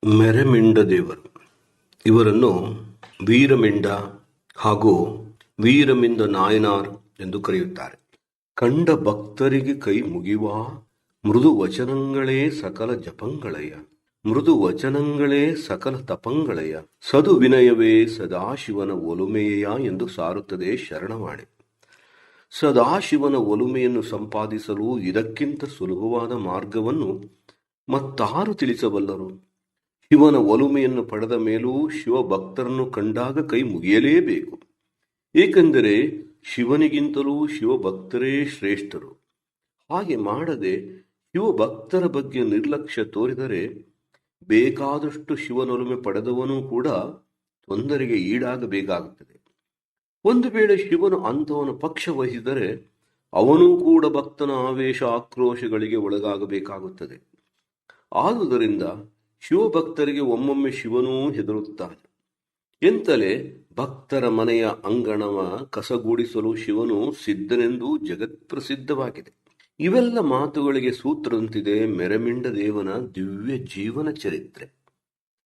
ಮೆರೆಮಿಂಡ ದೇವರು ಇವರನ್ನು ವೀರಮಿಂಡ ಹಾಗೂ ವೀರಮಿಂದ ನಾಯನಾರ್ ಎಂದು ಕರೆಯುತ್ತಾರೆ. ಕಂಡ ಭಕ್ತರಿಗೆ ಕೈ ಮುಗಿವ ಮೃದು ವಚನಗಳೇ ಸಕಲ ಜಪಂಗಳಯ್ಯ, ಮೃದು ವಚನಗಳೇ ಸಕಲ ತಪಂಗಳಯ್ಯ, ಸದು ವಿನಯವೇ ಸದಾಶಿವನ ಒಲುಮೆಯ ಎಂದು ಸಾರುತ್ತದೆ ಶರಣವಾಣಿ. ಸದಾಶಿವನ ಒಲುಮೆಯನ್ನು ಸಂಪಾದಿಸಲು ಇದಕ್ಕಿಂತ ಸುಲಭವಾದ ಮಾರ್ಗವನ್ನು ಮತ್ತಾರು ತಿಳಿಸಬಲ್ಲರು? ಶಿವನ ಒಲುಮೆಯನ್ನು ಪಡೆದ ಮೇಲೂ ಶಿವಭಕ್ತರನ್ನು ಕಂಡಾಗ ಕೈ ಮುಗಿಯಲೇಬೇಕು. ಏಕೆಂದರೆ ಶಿವನಿಗಿಂತಲೂ ಶಿವಭಕ್ತರೇ ಶ್ರೇಷ್ಠರು. ಹಾಗೆ ಮಾಡದೆ ಶಿವಭಕ್ತರ ಬಗ್ಗೆ ನಿರ್ಲಕ್ಷ್ಯ ತೋರಿದರೆ ಬೇಕಾದಷ್ಟು ಶಿವನೊಲುಮೆ ಪಡೆದವನೂ ಕೂಡ ತೊಂದರೆಗೆ ಈಡಾಗಬೇಕಾಗುತ್ತದೆ. ಒಂದು ವೇಳೆ ಶಿವನು ಅಂಥವನ ಪಕ್ಷ ವಹಿಸಿದರೆ ಅವನೂ ಕೂಡ ಭಕ್ತನ ಆವೇಶ ಆಕ್ರೋಶಗಳಿಗೆ ಒಳಗಾಗಬೇಕಾಗುತ್ತದೆ. ಆದುದರಿಂದ ಶಿವಭಕ್ತರಿಗೆ ಒಮ್ಮೊಮ್ಮೆ ಶಿವನೂ ಹೆದರುತ್ತಾನೆ. ಎಂತಲೇ ಭಕ್ತರ ಮನೆಯ ಅಂಗಣವ ಕಸಗೂಡಿಸಲು ಶಿವನು ಸಿದ್ಧನೆಂದು ಜಗತ್ಪ್ರಸಿದ್ಧವಾಗಿದೆ. ಇವೆಲ್ಲ ಮಾತುಗಳಿಗೆ ಸೂತ್ರದಂತಿದೆ ಮೆರೆಮಿಂಡ ದೇವನ ದಿವ್ಯ ಜೀವನ ಚರಿತ್ರೆ.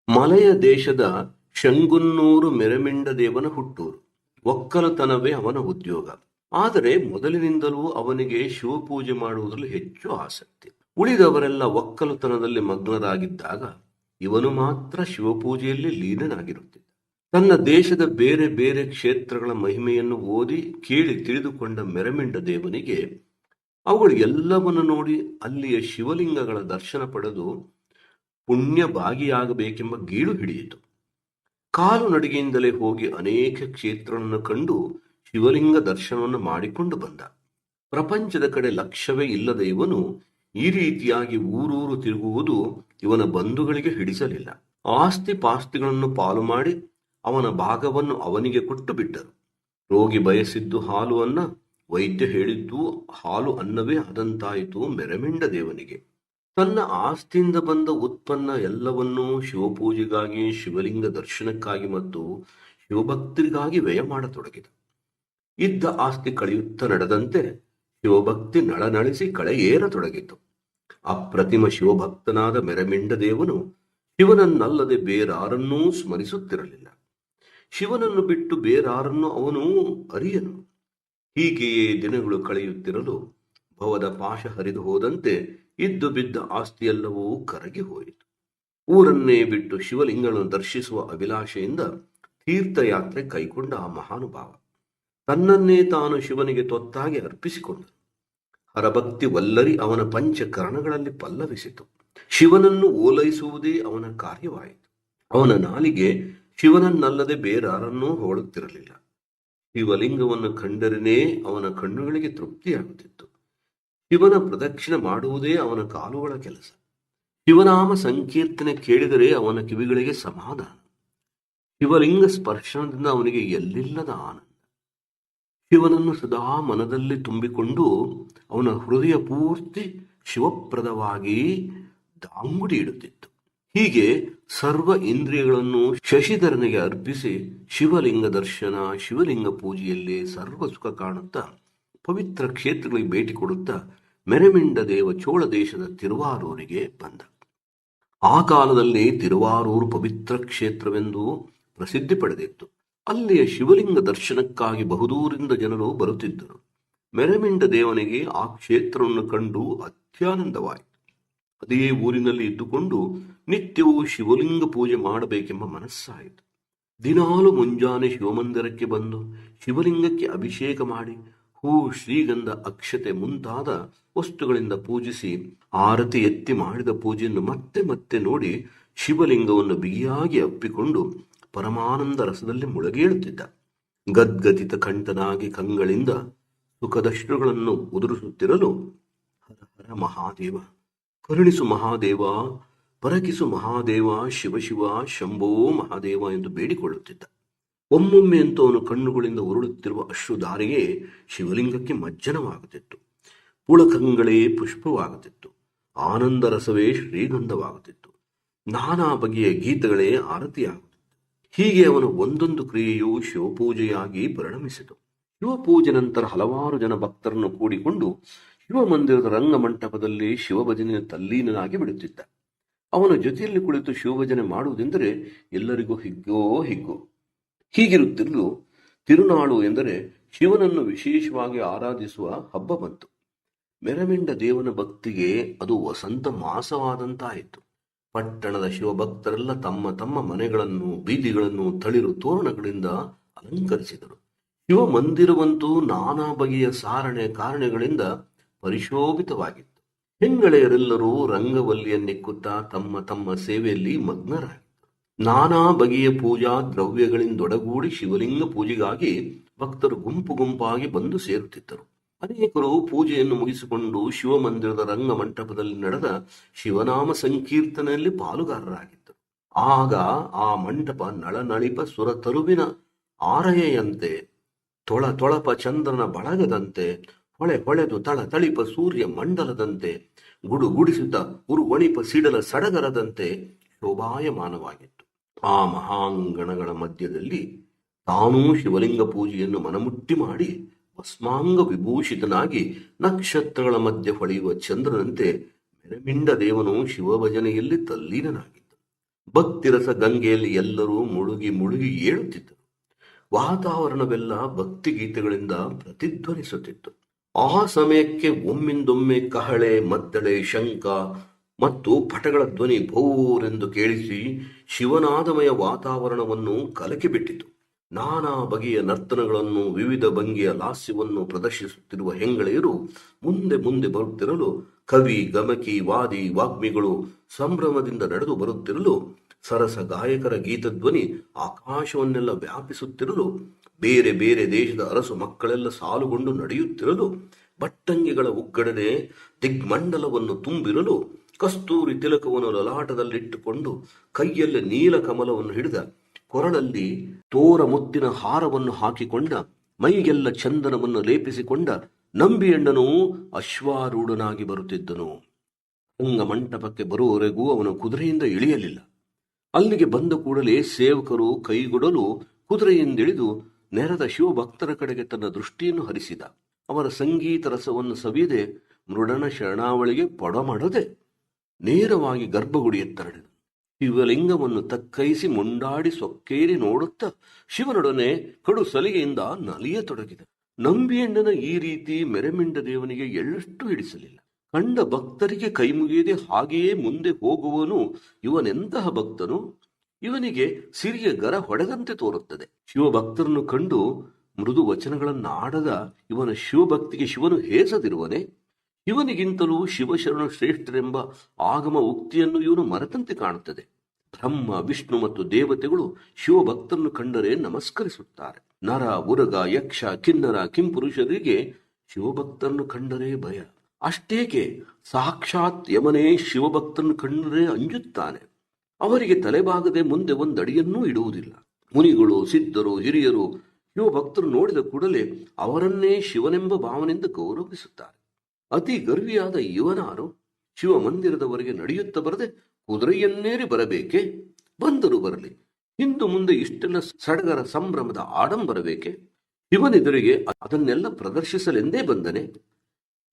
ಮಲೆಯ ದೇಶದ ಶಂಗುನ್ನೂರು ಮೆರೆಮಿಂಡ ದೇವನ ಹುಟ್ಟೂರು. ಒಕ್ಕಲತನವೇ ಅವನ ಉದ್ಯೋಗ. ಆದರೆ ಮೊದಲಿನಿಂದಲೂ ಅವನಿಗೆ ಶಿವಪೂಜೆ ಮಾಡುವುದರಲ್ಲಿ ಹೆಚ್ಚು ಆಸಕ್ತಿ. ಉಳಿದವರೆಲ್ಲ ಒಕ್ಕಲತನದಲ್ಲಿ ಮಗ್ನರಾಗಿದ್ದಾಗ ಇವನು ಮಾತ್ರ ಶಿವಪೂಜೆಯಲ್ಲಿ ಲೀನನಾಗಿರುತ್ತಿದ್ದ. ತನ್ನ ದೇಶದ ಬೇರೆ ಬೇರೆ ಕ್ಷೇತ್ರಗಳ ಮಹಿಮೆಯನ್ನು ಓದಿ ಕೇಳಿ ತಿಳಿದುಕೊಂಡ ಮೆರೆಮಿಂಡ ದೇವನಿಗೆ ಅವುಗಳು ಎಲ್ಲವನ್ನು ನೋಡಿ ಅಲ್ಲಿಯ ಶಿವಲಿಂಗಗಳ ದರ್ಶನ ಪಡೆದು ಪುಣ್ಯ ಭಾಗಿಯಾಗಬೇಕೆಂಬ ಗೀಳು ಹಿಡಿಯಿತು. ಕಾಲು ನಡಿಗೆಯಿಂದಲೇ ಹೋಗಿ ಅನೇಕ ಕ್ಷೇತ್ರಗಳನ್ನು ಕಂಡು ಶಿವಲಿಂಗ ದರ್ಶನವನ್ನು ಮಾಡಿಕೊಂಡು ಬಂದ. ಪ್ರಪಂಚದ ಕಡೆ ಲಕ್ಷ್ಯವೇ ಇಲ್ಲದ ಇವನು ಈ ರೀತಿಯಾಗಿ ಊರೂರು ತಿರುಗುವುದು ಇವನ ಬಂಧುಗಳಿಗೆ ಹಿಡಿಸಲಿಲ್ಲ. ಆಸ್ತಿ ಪಾಸ್ತಿಗಳನ್ನು ಪಾಲು ಮಾಡಿ ಅವನ ಭಾಗವನ್ನು ಅವನಿಗೆ ಕೊಟ್ಟು ಬಿಟ್ಟರು. ರೋಗಿ ಬಯಸಿದ್ದು ಹಾಲು ಅನ್ನ, ವೈದ್ಯ ಹೇಳಿದ್ದು ಹಾಲು ಅನ್ನವೇ ಆದಂತಾಯಿತು ಮೆರೆಮಿಂಡ ದೇವನಿಗೆ. ತನ್ನ ಆಸ್ತಿಯಿಂದ ಬಂದ ಉತ್ಪನ್ನ ಎಲ್ಲವನ್ನೂ ಶಿವಪೂಜೆಗಾಗಿ, ಶಿವಲಿಂಗ ದರ್ಶನಕ್ಕಾಗಿ ಮತ್ತು ಶಿವಭಕ್ತರಿಗಾಗಿ ವ್ಯಯ ಮಾಡತೊಡಗಿದ. ಇದ್ದ ಆಸ್ತಿ ಕಳೆಯುತ್ತಾ ನಡೆದಂತೆ ಶಿವಭಕ್ತಿ ನಳನಳಿಸಿ ಕಳೆಯೇರತೊಡಗಿತು. ಅಪ್ರತಿಮ ಶಿವಭಕ್ತನಾದ ಮೆರೆಮಿಂಡ ದೇವನು ಶಿವನನ್ನಲ್ಲದೆ ಬೇರಾರನ್ನೂ ಸ್ಮರಿಸುತ್ತಿರಲಿಲ್ಲ. ಶಿವನನ್ನು ಬಿಟ್ಟು ಬೇರಾರನ್ನು ಅವನು ಅರಿಯನು. ಹೀಗೆಯೇ ದಿನಗಳು ಕಳೆಯುತ್ತಿರಲು ಭವದ ಪಾಶ ಹರಿದು ಹೋದಂತೆ ಇದ್ದು ಬಿದ್ದ ಆಸ್ತಿಯೆಲ್ಲವೂ ಕರಗಿ ಹೋಯಿತು. ಊರನ್ನೇ ಬಿಟ್ಟು ಶಿವಲಿಂಗಗಳನ್ನು ದರ್ಶಿಸುವ ಅಭಿಲಾಷೆಯಿಂದ ತೀರ್ಥಯಾತ್ರೆ ಕೈಗೊಂಡ ಆ ಮಹಾನುಭಾವ ತನ್ನನ್ನೇ ತಾನು ಶಿವನಿಗೆ ತೊತ್ತಾಗಿ ಅರ್ಪಿಸಿಕೊಂಡನು. ಹರಭಕ್ತಿ ವಲ್ಲರಿ ಅವನ ಪಂಚಕರಣಗಳಲ್ಲಿ ಪಲ್ಲವಿಸಿತು. ಶಿವನನ್ನು ಓಲೈಸುವುದೇ ಅವನ ಕಾರ್ಯವಾಯಿತು. ಅವನ ನಾಲಿಗೆ ಶಿವನನ್ನಲ್ಲದೆ ಬೇರಾರನ್ನೂ ಹೊಗಳುತ್ತಿರಲಿಲ್ಲ. ಶಿವಲಿಂಗವನ್ನು ಕಂಡರೇನೇ ಅವನ ಕಣ್ಣುಗಳಿಗೆ ತೃಪ್ತಿಯಾಗುತ್ತಿತ್ತು. ಶಿವನ ಪ್ರದಕ್ಷಿಣೆ ಮಾಡುವುದೇ ಅವನ ಕಾಲುಗಳ ಕೆಲಸ. ಶಿವನಾಮ ಸಂಕೀರ್ತನೆ ಕೇಳಿದರೆ ಅವನ ಕಿವಿಗಳಿಗೆ ಸಮಾಧಾನ. ಶಿವಲಿಂಗ ಸ್ಪರ್ಶನದಿಂದ ಅವನಿಗೆ ಎಲ್ಲಿಲ್ಲದ ಆನಂದ. ಶಿವನನ್ನು ಸದಾ ಮನದಲ್ಲಿ ತುಂಬಿಕೊಂಡು ಅವನ ಹೃದಯ ಪೂರ್ತಿ ಶಿವಪ್ರದವಾಗಿ ದಾಂಗುಡಿ ಇಡುತ್ತಿತ್ತು. ಹೀಗೆ ಸರ್ವ ಇಂದ್ರಿಯಗಳನ್ನು ಶಶಿಧರನಿಗೆ ಅರ್ಪಿಸಿ ಶಿವಲಿಂಗ ದರ್ಶನ, ಶಿವಲಿಂಗ ಪೂಜೆಯಲ್ಲಿ ಸರ್ವ ಸುಖ ಕಾಣುತ್ತಾ ಪವಿತ್ರ ಕ್ಷೇತ್ರಗಳಿಗೆ ಭೇಟಿ ಕೊಡುತ್ತಾ ಮೆರೆಮಿಂಡ ದೇವ ಚೋಳ ದೇಶದ ತಿರುವಾರೂರಿಗೆ ಬಂದ. ಆ ಕಾಲದಲ್ಲಿ ತಿರುವಾರೂರು ಪವಿತ್ರ ಕ್ಷೇತ್ರವೆಂದು ಪ್ರಸಿದ್ಧಿ ಪಡೆದಿತ್ತು. ಅಲ್ಲಿಯ ಶಿವಲಿಂಗ ದರ್ಶನಕ್ಕಾಗಿ ಬಹುದೂರಿಂದ ಜನರು ಬರುತ್ತಿದ್ದರು. ಮೆರೆಮಿಂಡ ದೇವನಿಗೆ ಆ ಕ್ಷೇತ್ರವನ್ನು ಕಂಡು ಅತ್ಯಾನಂದವಾಯಿತು. ಅದೇ ಊರಿನಲ್ಲಿ ಇದ್ದುಕೊಂಡು ನಿತ್ಯವೂ ಶಿವಲಿಂಗ ಪೂಜೆ ಮಾಡಬೇಕೆಂಬ ಮನಸ್ಸಾಯಿತು. ದಿನಾಲು ಮುಂಜಾನೆ ಶಿವಮಂದಿರಕ್ಕೆ ಬಂದು ಶಿವಲಿಂಗಕ್ಕೆ ಅಭಿಷೇಕ ಮಾಡಿ ಹೂ, ಶ್ರೀಗಂಧ, ಅಕ್ಷತೆ ಮುಂತಾದ ವಸ್ತುಗಳಿಂದ ಪೂಜಿಸಿ ಆರತಿ ಎತ್ತಿ ಮಾಡಿದ ಪೂಜೆಯನ್ನು ಮತ್ತೆ ಮತ್ತೆ ನೋಡಿ ಶಿವಲಿಂಗವನ್ನು ಬಿಗಿಯಾಗಿ ಅಪ್ಪಿಕೊಂಡು ಪರಮಾನಂದ ರಸದಲ್ಲಿ ಮುಳುಗೇಳುತ್ತಿದ್ದ. ಗದ್ಗದಿತ ಕಂಠನಾಗಿ ಕಂಗಳಿಂದ ಸುಖದಶ್ರುಗಳನ್ನು ಉದುರಿಸುತ್ತಿರಲು ಹರ ಹರ ಮಹಾದೇವ, ಕರುಣಿಸು ಮಹಾದೇವ, ಪರಕಿಸು ಮಹಾದೇವ, ಶಿವ ಶಿವ, ಶಂಭೋ ಮಹಾದೇವ ಎಂದು ಬೇಡಿಕೊಳ್ಳುತ್ತಿದ್ದ. ಒಮ್ಮೊಮ್ಮೆ ಅಂತೂ ಅವನು ಕಣ್ಣುಗಳಿಂದ ಉರುಳುತ್ತಿರುವ ಅಶ್ರುಧಾರೆಯೇ ಶಿವಲಿಂಗಕ್ಕೆ ಮಜ್ಜನವಾಗುತ್ತಿತ್ತು. ಪುಳಕಂಗಳೇ ಪುಷ್ಪವಾಗುತ್ತಿತ್ತು. ಆನಂದ ರಸವೇ ಶ್ರೀಗಂಧವಾಗುತ್ತಿತ್ತು. ನಾನಾ ಬಗೆಯ ಗೀತಗಳೇ ಆರತಿಯಾಗುತ್ತಿತ್ತು. ಹೀಗೆ ಅವನ ಒಂದೊಂದು ಕ್ರಿಯೆಯು ಶಿವಪೂಜೆಯಾಗಿ ಪರಿಣಮಿಸಿತು. ಶಿವಪೂಜೆ ನಂತರ ಹಲವಾರು ಜನ ಭಕ್ತರನ್ನು ಕೂಡಿಕೊಂಡು ಶಿವಮಂದಿರದ ರಂಗಮಂಟಪದಲ್ಲಿ ಶಿವಭಜನೆಯ ತಲ್ಲೀನನಾಗಿ ಬಿಡುತ್ತಿದ್ದ. ಅವನ ಜೊತೆಯಲ್ಲಿ ಕುಳಿತು ಶಿವಭಜನೆ ಮಾಡುವುದೆಂದರೆ ಎಲ್ಲರಿಗೂ ಹಿಗ್ಗೋ. ಹೀಗಿರುತ್ತಿರಲು ತಿರುನಾಳು ಎಂದರೆ ಶಿವನನ್ನು ವಿಶೇಷವಾಗಿ ಆರಾಧಿಸುವ ಹಬ್ಬ ಬಂತು. ಮೆರಮಿಂಡ ದೇವನ ಭಕ್ತಿಗೆ ಅದು ವಸಂತ ಮಾಸವಾದಂತಾಯಿತು. ಪಟ್ಟಣದ ಶಿವಭಕ್ತರೆಲ್ಲ ತಮ್ಮ ತಮ್ಮ ಮನೆಗಳನ್ನು, ಬೀದಿಗಳನ್ನು ತಳಿರು ತೋರಣಗಳಿಂದ ಅಲಂಕರಿಸಿದರು. ಶಿವ ಮಂದಿರವಂತೂ ನಾನಾ ಬಗೆಯ ಸಾರಣೆ ಕಾರಣಗಳಿಂದ ಪರಿಶೋಭಿತವಾಗಿತ್ತು. ಹೆಂಗಳೆಯರೆಲ್ಲರೂ ರಂಗವಲ್ಲಿಯನ್ನೆಕ್ಕುತ್ತಾ ತಮ್ಮ ತಮ್ಮ ಸೇವೆಯಲ್ಲಿ ಮಗ್ನರಾಗಿದ್ದರು. ನಾನಾ ಬಗೆಯ ಪೂಜಾ ದ್ರವ್ಯಗಳಿಂದೊಡಗೂಡಿ ಶಿವಲಿಂಗ ಪೂಜೆಗಾಗಿ ಭಕ್ತರು ಗುಂಪು ಗುಂಪಾಗಿ ಬಂದು ಸೇರುತ್ತಿದ್ದರು. ಅನೇಕರು ಪೂಜೆಯನ್ನು ಮುಗಿಸಿಕೊಂಡು ಶಿವಮಂದಿರದ ರಂಗಮಂಟಪದಲ್ಲಿ ನಡೆದ ಶಿವನಾಮ ಸಂಕೀರ್ತನೆಯಲ್ಲಿ ಪಾಲುಗಾರರಾಗಿದ್ದರು. ಆಗ ಆ ಮಂಟಪ ನಳನಳಿಪ ಸುರತರುವಿನ ಆರಯೆಯಂತೆ, ತೊಳಪ ಚಂದ್ರನ ಬಳಗದಂತೆ, ಹೊಳೆದು ತಳಿಪ ಸೂರ್ಯ ಮಂಡಲದಂತೆ, ಗುಡಿಸುತ್ತ ಉರುವಣಿಪ ಸಿಡಲ ಸಡಗರದಂತೆ ಶೋಭಾಯಮಾನವಾಗಿತ್ತು. ಆ ಮಹಾಂಗಣಗಳ ಮಧ್ಯದಲ್ಲಿ ತಾನೂ ಶಿವಲಿಂಗ ಪೂಜೆಯನ್ನು ಮನಮುಟ್ಟಿ ಮಾಡಿ ಭಸ್ಮಾಂಗ ವಿಭೂಷಿತನಾಗಿ ನಕ್ಷತ್ರಗಳ ಮಧ್ಯೆ ಹೊಳೆಯುವ ಚಂದ್ರನಂತೆ ಮೆರಮಿಂಡ ದೇವನು ಶಿವಭಜನೆಯಲ್ಲಿ ತಲ್ಲೀನನಾಗಿದ್ದ. ಭಕ್ತಿರಸ ಗಂಗೆಯಲ್ಲಿ ಎಲ್ಲರೂ ಮುಳುಗಿ ಏಳುತ್ತಿದ್ದರು. ವಾತಾವರಣವೆಲ್ಲ ಭಕ್ತಿಗೀತೆಗಳಿಂದ ಪ್ರತಿಧ್ವನಿಸುತ್ತಿತ್ತು. ಆ ಸಮಯಕ್ಕೆ ಒಮ್ಮಿಂದೊಮ್ಮೆ ಕಹಳೆ, ಮದ್ದಳೆ, ಶಂಖ ಮತ್ತು ಪಟಗಳ ಧ್ವನಿ ಭೋರೆಂದು ಕೇಳಿಸಿ ಶಿವನಾದಮಯ ವಾತಾವರಣವನ್ನು ಕಲಕಿಬಿಟ್ಟಿತು. ನಾನಾ ಬಗೆಯ ನರ್ತನಗಳನ್ನು, ವಿವಿಧ ಭಂಗಿಯ ಲಾಸ್ಯವನ್ನು ಪ್ರದರ್ಶಿಸುತ್ತಿರುವ ಹೆಂಗಳೆಯರು ಮುಂದೆ ಬರುತ್ತಿರಲು, ಕವಿ, ಗಮಕಿ, ವಾದಿ, ವಾಗ್ಮಿಗಳು ಸಂಭ್ರಮದಿಂದ ನಡೆದು ಬರುತ್ತಿರಲು, ಸರಸ ಗಾಯಕರ ಗೀತಧ್ವನಿ ಆಕಾಶವನ್ನೆಲ್ಲ ವ್ಯಾಪಿಸುತ್ತಿರಲು, ಬೇರೆ ಬೇರೆ ದೇಶದ ಅರಸು ಮಕ್ಕಳೆಲ್ಲ ಸಾಲುಗೊಂಡು ನಡೆಯುತ್ತಿರಲು, ಬಟ್ಟಂಗಿಗಳ ಉಗ್ಗಡನೆ ದಿಗ್ಮಂಡಲವನ್ನು ತುಂಬಿರಲು, ಕಸ್ತೂರಿ ತಿಲಕವನ್ನು ಲಲಾಟದಲ್ಲಿಟ್ಟುಕೊಂಡು ಕೈಯಲ್ಲಿ ನೀಲ ಕಮಲವನ್ನು ಹಿಡಿದ, ಕೊರಳಲ್ಲಿ ತೋರ ಮುತ್ತಿನ ಹಾರವನ್ನು ಹಾಕಿಕೊಂಡ, ಮೈಗೆಲ್ಲ ಚಂದನವನ್ನು ಲೇಪಿಸಿಕೊಂಡ ನಂಬಿಯಣ್ಣನು ಅಶ್ವಾರೂಢನಾಗಿ ಬರುತ್ತಿದ್ದನು. ರಂಗ ಮಂಟಪಕ್ಕೆ ಬರುವವರೆಗೂ ಅವನು ಕುದುರೆಯಿಂದ ಇಳಿಯಲಿಲ್ಲ. ಅಲ್ಲಿಗೆ ಬಂದ ಕೂಡಲೇ ಸೇವಕರು ಕೈಗೊಡಲು ಕುದುರೆಯಿಂದಿಳಿದು ನೆರೆದ ಶಿವಭಕ್ತರ ಕಡೆಗೆ ತನ್ನ ದೃಷ್ಟಿಯನ್ನು ಹರಿಸಿದ. ಅವರ ಸಂಗೀತ ರಸವನ್ನು ಸವಿಯದೆ ಮೃಡನ ಶರಣಾವಳಿಗೆ ಪೊಡಮಡದೆ ನೇರವಾಗಿ ಗರ್ಭಗುಡಿಯತ್ತರಳಿದ. ಶಿವಲಿಂಗವನ್ನು ತಕ್ಕೈಸಿ ಮುಂಡಾಡಿ ಸೊಕ್ಕೇರಿ ನೋಡುತ್ತಾ ಶಿವನೊಡನೆ ಕಡು ಸಲಿಗೆಯಿಂದ ನಲಿಯತೊಡಗಿದ. ನಂಬಿಯಣ್ಣನ ಈ ರೀತಿ ಮೆರಮಿಂಡ ದೇವನಿಗೆ ಎಳ್ಳಷ್ಟು ಹಿಡಿಸಲಿಲ್ಲ. ಕಂಡ ಭಕ್ತರಿಗೆ ಕೈಮುಗಿಯದೆ ಹಾಗೆಯೇ ಮುಂದೆ ಹೋಗುವನು ಇವನೆಂತಹ ಭಕ್ತನು? ಇವನಿಗೆ ಸಿರಿಯ ಗರ ಹೊಡೆದಂತೆ ತೋರುತ್ತದೆ. ಶಿವಭಕ್ತರನ್ನು ಕಂಡು ಮೃದು ವಚನಗಳನ್ನಾಡದ ಇವನ ಶಿವಭಕ್ತಿಗೆ ಶಿವನು ಹೇಸದಿರುವನೆ? ಇವನಿಗಿಂತಲೂ ಶಿವಶರಣ ಶ್ರೇಷ್ಠರೆಂಬ ಆಗಮ ಉಕ್ತಿಯನ್ನು ಇವನು ಮರೆತಂತೆ ಕಾಣುತ್ತದೆ. ಬ್ರಹ್ಮ, ವಿಷ್ಣು ಮತ್ತು ದೇವತೆಗಳು ಶಿವಭಕ್ತರನ್ನು ಕಂಡರೆ ನಮಸ್ಕರಿಸುತ್ತಾರೆ. ನರ, ಉರಗ, ಯಕ್ಷ, ಕಿನ್ನರ, ಕಿಂಪುರುಷರಿಗೆ ಶಿವಭಕ್ತರನ್ನು ಕಂಡರೆ ಭಯ. ಅಷ್ಟೇಕೆ ಸಾಕ್ಷಾತ್ ಯಮನೇ ಶಿವಭಕ್ತರನ್ನು ಕಂಡರೆ ಅಂಜುತ್ತಾನೆ. ಅವರಿಗೆ ತಲೆಬಾಗದೆ ಮುಂದೆ ಒಂದಡಿಯನ್ನೂ ಇಡುವುದಿಲ್ಲ. ಮುನಿಗಳು, ಸಿದ್ಧರು, ಹಿರಿಯರು ಶಿವಭಕ್ತರು ನೋಡಿದ ಕೂಡಲೇ ಅವರನ್ನೇ ಶಿವನೆಂಬ ಭಾವನೆಯಿಂದ ಗೌರವಿಸುತ್ತಾರೆ. ಅತಿ ಗರ್ವಿಯಾದ ಇವನಾರು ಶಿವ ಮಂದಿರದವರೆಗೆ ನಡೆಯುತ್ತ ಬರದೆ ಕುದುರೆಯನ್ನೇರಿ ಬರಬೇಕೆ? ಬಂದರು ಬರಲಿ, ಹಿಂದು ಮುಂದೆ ಇಷ್ಟೆಲ್ಲ ಸಡಗರ ಸಂಭ್ರಮದ ಆಡಂಬರಬೇಕೆ? ಇವನೆದುರಿಗೆ ಅದನ್ನೆಲ್ಲ ಪ್ರದರ್ಶಿಸಲೆಂದೇ ಬಂದನೆ.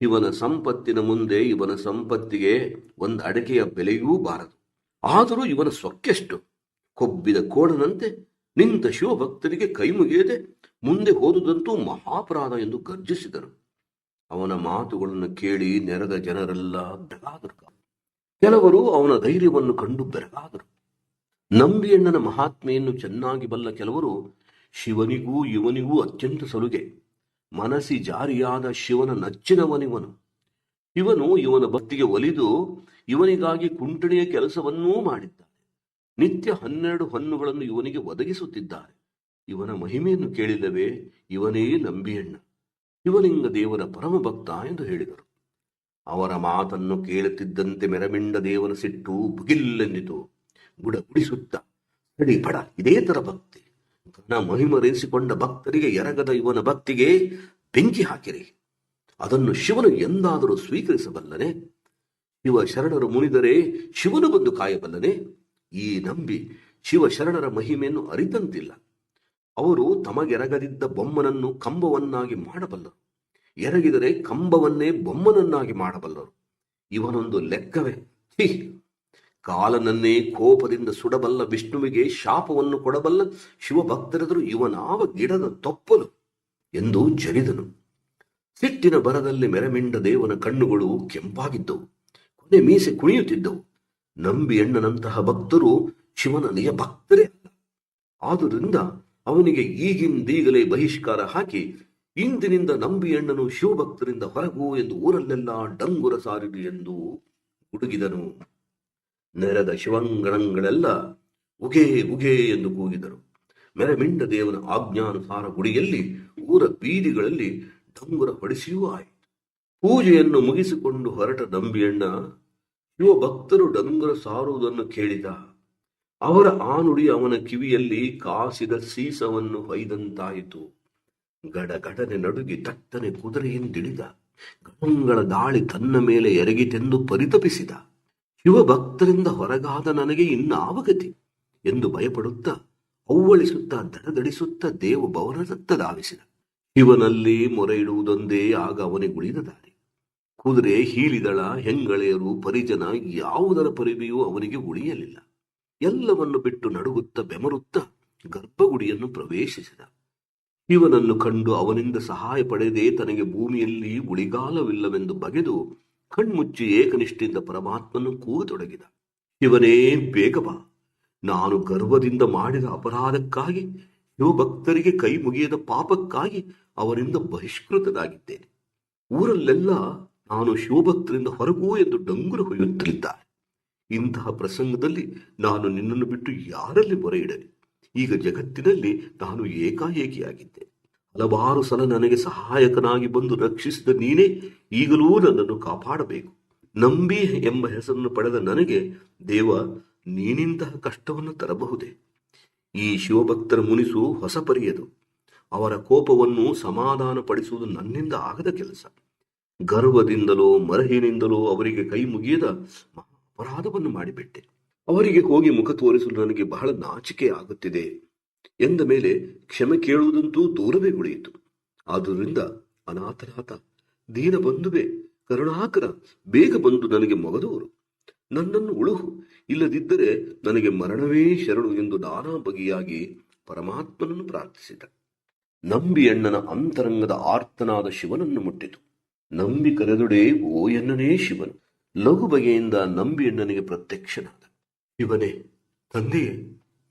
ಇವನ ಸಂಪತ್ತಿನ ಮುಂದೆ ಇವನ ಸಂಪತ್ತಿಗೆ ಒಂದು ಅಡಕೆಯ ಬೆಲೆಯೂ ಬಾರದು. ಆದರೂ ಇವನ ಸೊಕ್ಕೆಷ್ಟು? ಕೊಬ್ಬಿದ ಕೋಣನಂತೆ ನಿಂತ ಶಿವಭಕ್ತರಿಗೆ ಕೈ ಮುಗಿಯದೆ ಮುಂದೆ ಹೋದುದಂತೂ ಮಹಾಪರಾಧ ಎಂದು ಗರ್ಜಿಸಿದರು. ಅವನ ಮಾತುಗಳನ್ನು ಕೇಳಿ ನೆರೆದ ಜನರೆಲ್ಲ ಬೆರಗಾದರು. ಕೆಲವರು ಅವನ ಧೈರ್ಯವನ್ನು ಕಂಡು ಬೆರಗಾದರು. ನಂಬಿಯಣ್ಣನ ಮಹಾತ್ಮೆಯನ್ನು ಚೆನ್ನಾಗಿ ಬಲ್ಲ ಕೆಲವರು ಶಿವನಿಗೂ ಇವನಿಗೂ ಅತ್ಯಂತ ಸಲುಗೆ. ಮನಸ್ಸಿ ಜಾರಿಯಾದ ಶಿವನ ನಚ್ಚಿನವನಿವನು. ಇವನ ಭಕ್ತಿಗೆ ಒಲಿದು ಇವನಿಗಾಗಿ ಕುಂಟಣಿಯ ಕೆಲಸವನ್ನೂ ಮಾಡಿದ್ದಾನೆ. ನಿತ್ಯ 12 ಹಣ್ಣುಗಳನ್ನು ಇವನಿಗೆ ಒದಗಿಸುತ್ತಿದ್ದಾರೆ. ಇವನ ಮಹಿಮೆಯನ್ನು ಕೇಳಿಲ್ಲವೇ? ಇವನೇ ನಂಬಿಯಣ್ಣ, ಶಿವಲಿಂಗ ದೇವರ ಪರಮ ಭಕ್ತ ಎಂದು ಹೇಳಿದರು. ಅವರ ಮಾತನ್ನು ಕೇಳುತ್ತಿದ್ದಂತೆ ಮೆರಮಿಂಡ ದೇವನ ಸಿಟ್ಟು ಬುಗಿಲ್ಲೆಂದಿತು. ಗುಡಿಸುತ್ತ ಪಡ, ಇದೇ ತರ ಭಕ್ತಿ. ಘನ ಮಹಿಮರೆನಿಸಿಕೊಂಡ ಭಕ್ತರಿಗೆ ಎರಗದ ಇವನ ಭಕ್ತಿಗೆ ಬೆಂಕಿ ಹಾಕಿರಿ. ಅದನ್ನು ಶಿವನು ಎಂದಾದರೂ ಸ್ವೀಕರಿಸಬಲ್ಲನೆ? ಶಿವ ಶರಣರು ಮುನಿದರೆ ಶಿವನು ಬಂದು ಕಾಯಬಲ್ಲನೆ? ಈ ನಂಬಿ ಶಿವ ಶರಣರ ಮಹಿಮೆಯನ್ನು ಅರಿತಂತಿಲ್ಲ. ಅವರು ತಮಗೆರಗದಿದ್ದ ಬೊಮ್ಮನನ್ನು ಕಂಬವನ್ನಾಗಿ ಮಾಡಬಲ್ಲರು, ಎರಗಿದರೆ ಕಂಬವನ್ನೇ ಬೊಮ್ಮನನ್ನಾಗಿ ಮಾಡಬಲ್ಲರು. ಇವನೊಂದು ಲೆಕ್ಕವೇ? ಕಾಲನನ್ನೇ ಕೋಪದಿಂದ ಸುಡಬಲ್ಲ ವಿಷ್ಣುವಿಗೆ ಶಾಪವನ್ನು ಕೊಡಬಲ್ಲ ಶಿವಭಕ್ತರೆದುರು ಇವನಾವ ಗಿಡದ ತೊಪ್ಪಲು ಎಂದು ಜರಿದನು. ಸಿಟ್ಟಿನ ಬರದಲ್ಲಿ ಮೆರಮಿಂಡ ದೇವನ ಕಣ್ಣುಗಳು ಕೆಂಪಾಗಿದ್ದವು, ಕೊನೆ ಮೀಸೆ ಕುಣಿಯುತ್ತಿದ್ದವು. ನಂಬಿಯಣ್ಣನಂತಹ ಭಕ್ತರು ಶಿವನ ನಿಜ ಭಕ್ತರೇ ಅಲ್ಲ. ಆದುದರಿಂದ ಅವನಿಗೆ ಈಗಿಂದೀಗಲೇ ಬಹಿಷ್ಕಾರ ಹಾಕಿ, ಇಂದಿನಿಂದ ನಂಬಿಯಣ್ಣನು ಶಿವಭಕ್ತರಿಂದ ಹೊರಗು ಎಂದು ಊರಲ್ಲೆಲ್ಲ ಡಂಗುರ ಸಾರಿದು ಎಂದು ಗುಡುಗಿದನು. ನೆರೆದ ಶಿವಂಗಣಗಳೆಲ್ಲ ಉಗೇ ಉಗೇ ಎಂದು ಕೂಗಿದರು. ಮೆರಮಿಂಡ ದೇವನ ಆಜ್ಞಾನುಸಾರ ಗುಡಿಯಲ್ಲಿ, ಊರ ಬೀದಿಗಳಲ್ಲಿ ಡಂಗುರ ಹೊಡಿಸಿಯೂ ಆಯಿತು. ಪೂಜೆಯನ್ನು ಮುಗಿಸಿಕೊಂಡು ಹೊರಟ ನಂಬಿಯಣ್ಣ ಶಿವಭಕ್ತರು ಡಂಗುರ ಸಾರುವುದನ್ನು ಕೇಳಿದ. ಅವರ ಆ ನುಡಿ ಅವನ ಕಿವಿಯಲ್ಲಿ ಕಾಸಿದ ಸೀಸವನ್ನು ಹೊಯ್ದಂತಾಯಿತು. ಗಡಗಡನೆ ನಡುಗಿ ತಟ್ಟನೆ ಕುದುರೆಯಿಂದಿಳಿದ. ಗಣಗಳ ದಾಳಿ ತನ್ನ ಮೇಲೆ ಎರಗಿತೆಂದು ಪರಿತಪಿಸಿದ. ಶಿವಭಕ್ತರಿಂದ ಹೊರಗಾದ ನನಗೆ ಇನ್ನಾವ ಗತಿ ಎಂದು ಭಯಪಡುತ್ತಾ ಅವ್ವಳಿಸುತ್ತಾ ದಡದಡಿಸುತ್ತಾ ದೇವ ಭವನದತ್ತ ಧಾವಿಸಿದ. ಶಿವನಲ್ಲಿ ಮೊರೆ ಇಡುವುದೊಂದೇ ಆಗ ಅವನಿಗುಳಿದ ದಾರಿ. ಕುದುರೆ, ಹೀಲಿದಳ, ಹೆಂಗಳೆಯರು, ಪರಿಜನ ಯಾವುದರ ಪರಿವೆಯೂ ಅವನಿಗೆ ಉಳಿಯಲಿಲ್ಲ. ಎಲ್ಲವನ್ನು ಬಿಟ್ಟು ನಡುಗುತ್ತಾ ಬೆಮರುತ್ತಾ ಗರ್ಭಗುಡಿಯನ್ನು ಪ್ರವೇಶಿಸಿದ. ಶಿವನನ್ನು ಕಂಡು ಅವನಿಂದ ಸಹಾಯ ಪಡೆದೇ ತನಗೆ ಭೂಮಿಯಲ್ಲಿ ಉಳಿಗಾಲವಿಲ್ಲವೆಂದು ಬಗೆದು ಕಣ್ಮುಚ್ಚಿ ಏಕನಿಷ್ಠೆಯಿಂದ ಪರಮಾತ್ಮನು ಕೂಗತೊಡಗಿದ. ಶಿವನೇ, ಬೇಗ ಬಾ. ನಾನು ಗರ್ವದಿಂದ ಮಾಡಿದ ಅಪರಾಧಕ್ಕಾಗಿ, ಶಿವಭಕ್ತರಿಗೆ ಕೈ ಮುಗಿಯದ ಪಾಪಕ್ಕಾಗಿ ಅವರಿಂದ ಬಹಿಷ್ಕೃತನಾಗಿದ್ದೇನೆ. ಊರಲ್ಲೆಲ್ಲ ನಾನು ಶಿವಭಕ್ತರಿಂದ ಹೊರಗೂ ಎಂದು ಡಂಗುರ ಹೊಯ್ಯುತ್ತಲಿದ್ದಾರೆ. ಇಂತಹ ಪ್ರಸಂಗದಲ್ಲಿ ನಾನು ನಿನ್ನನ್ನು ಬಿಟ್ಟು ಯಾರಲ್ಲಿ ಮೊರೆ ಇಡಲಿ? ಈಗ ಜಗತ್ತಿನಲ್ಲಿ ನಾನು ಏಕಾಏಕಿಯಾಗಿದ್ದೆ. ಹಲವಾರು ಸಲ ನನಗೆ ಸಹಾಯಕನಾಗಿ ಬಂದು ರಕ್ಷಿಸಿದ ನೀನೇ ಈಗಲೂ ನನ್ನನ್ನು ಕಾಪಾಡಬೇಕು. ನಂಬಿ ಎಂಬ ಹೆಸರನ್ನು ಪಡೆದ ನನಗೆ ದೇವ ನೀನಿಂತಹ ಕಷ್ಟವನ್ನು ತರಬಹುದೇ? ಈ ಶಿವಭಕ್ತರ ಮುನಿಸು ಹೊಸ ಪರಿಯದು. ಅವರ ಕೋಪವನ್ನು ಸಮಾಧಾನ ಪಡಿಸುವುದು ನನ್ನಿಂದ ಆಗದ ಕೆಲಸ. ಗರ್ವದಿಂದಲೋ ಮರಹಿನಿಂದಲೋ ಅವರಿಗೆ ಕೈ ಮುಗಿಯದ ಅಪರಾಧವನ್ನು ಮಾಡಿಬಿಟ್ಟೆ. ಅವರಿಗೆ ಹೋಗಿ ಮುಖ ತೋರಿಸಲು ನನಗೆ ಬಹಳ ನಾಚಿಕೆ ಆಗುತ್ತಿದೆ ಎಂದ ಮೇಲೆ ಕ್ಷಮೆ ಕೇಳುವುದಂತೂ ದೂರವೇ ಉಳಿಯಿತು. ಆದುದರಿಂದ ಅನಾಥನಾಥ, ದೀನ ಬಂಧುವೆ, ಕರುಣಾಕರ, ಬೇಗ ಬಂದು ನನಗೆ ಮೊಗದೂರು. ನನ್ನನ್ನು ಉಳುಹು, ಇಲ್ಲದಿದ್ದರೆ ನನಗೆ ಮರಣವೇ ಶರಣು ಎಂದು ನಾನಾ ಬಗೆಯಾಗಿ ಪರಮಾತ್ಮನನ್ನು ಪ್ರಾರ್ಥಿಸಿದ. ನಂಬಿಯಣ್ಣನ ಅಂತರಂಗದ ಆರ್ತನಾದ ಶಿವನನ್ನು ಮುಟ್ಟಿತು. ನಂಬಿ ಕರೆದೊಡೆ ಓ ಎನ್ನನೇ ಶಿವನು ಲಘು ಬಗೆಯಿಂದ ನಂಬಿಯಣ್ಣನಿಗೆ ಪ್ರತ್ಯಕ್ಷನಾದ. ಶಿವನೇ, ತಂದೆಯೇ,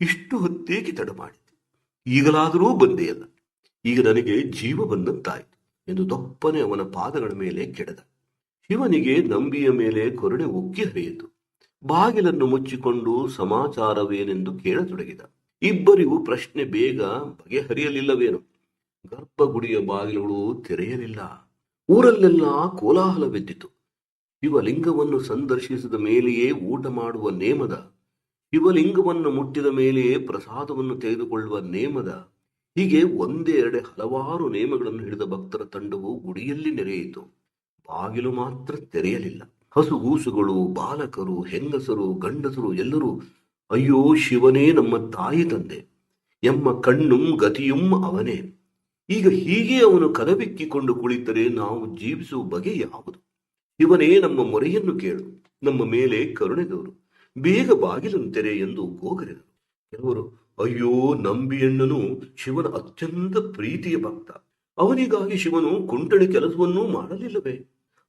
ಇಷ್ಟು ಹೊತ್ತೇಕೆ ತಡ ಮಾಡಿದೆ? ಈಗಲಾದರೂ ಬಂದೆಯಲ್ಲ, ಈಗ ನನಗೆ ಜೀವ ಬಂದಂತಾಯಿತು ಎಂದು ದೊಪ್ಪನೆ ಅವನ ಪಾದಗಳ ಮೇಲೆ ಕೆಡದ. ಶಿವನಿಗೆ ನಂಬಿಯ ಮೇಲೆ ಕರುಣೆ ಉಕ್ಕಿ ಹರಿಯಿತು. ಬಾಗಿಲನ್ನು ಮುಚ್ಚಿಕೊಂಡು ಸಮಾಚಾರವೇನೆಂದು ಕೇಳತೊಡಗಿದ. ಇಬ್ಬರಿಗೂ ಪ್ರಶ್ನೆ ಬೇಗ ಬಗೆಹರಿಯಲಿಲ್ಲವೇನು. ಗರ್ಭಗುಡಿಯ ಬಾಗಿಲುಗಳು ತೆರೆಯಲಿಲ್ಲ. ಊರಲ್ಲೆಲ್ಲ ಕೋಲಾಹಲವೆದ್ದಿತು. ಶಿವಲಿಂಗವನ್ನು ಸಂದರ್ಶಿಸಿದ ಮೇಲೆಯೇ ಊಟ ಮಾಡುವ ನೇಮದ, ಶಿವಲಿಂಗವನ್ನು ಮುಟ್ಟಿದ ಮೇಲೆಯೇ ಪ್ರಸಾದವನ್ನು ತೆಗೆದುಕೊಳ್ಳುವ ನೇಮದ, ಹೀಗೆ ಒಂದೇ ಎರಡೆ ಹಲವಾರು ನೇಮಗಳನ್ನು ಹಿಡಿದ ಭಕ್ತರ ತಂಡವು ಗುಡಿಯಲ್ಲಿ ನೆರೆಯಿತು. ಬಾಗಿಲು ಮಾತ್ರ ತೆರೆಯಲಿಲ್ಲ. ಹಸುಗೂಸುಗಳು, ಬಾಲಕರು, ಹೆಂಗಸರು, ಗಂಡಸರು ಎಲ್ಲರೂ ಅಯ್ಯೋ ಶಿವನೇ ನಮ್ಮ ತಾಯಿ ತಂದೆ ಎಮ್ಮ ಕಣ್ಣುಂ ಗತಿಯುಂ ಅವನೇ. ಈಗ ಹೀಗೆ ಅವನು ಕದಬಿಕ್ಕಿಕೊಂಡು ಕುಳಿತರೆ ನಾವು ಜೀವಿಸುವ ಬಗೆ ಯಾವುದು? ಶಿವನೇ, ನಮ್ಮ ಮೊರೆಯನ್ನು ಕೇಳು, ನಮ್ಮ ಮೇಲೆ ಕರುಣೆ ತೋರು, ಬೇಗ ಬಾಗಿಲನ್ನು ತೆರೆ ಎಂದು ಗೋಗರೆದರು. ಕೆಲವರು ಅಯ್ಯೋ, ನಂಬಿಯಣ್ಣನು ಶಿವನ ಅತ್ಯಂತ ಪ್ರೀತಿಯ ಭಕ್ತ, ಅವನಿಗಾಗಿ ಶಿವನು ಕುಂಟಣಿ ಕೆಲಸವನ್ನೂ ಮಾಡಲಿಲ್ಲವೇ?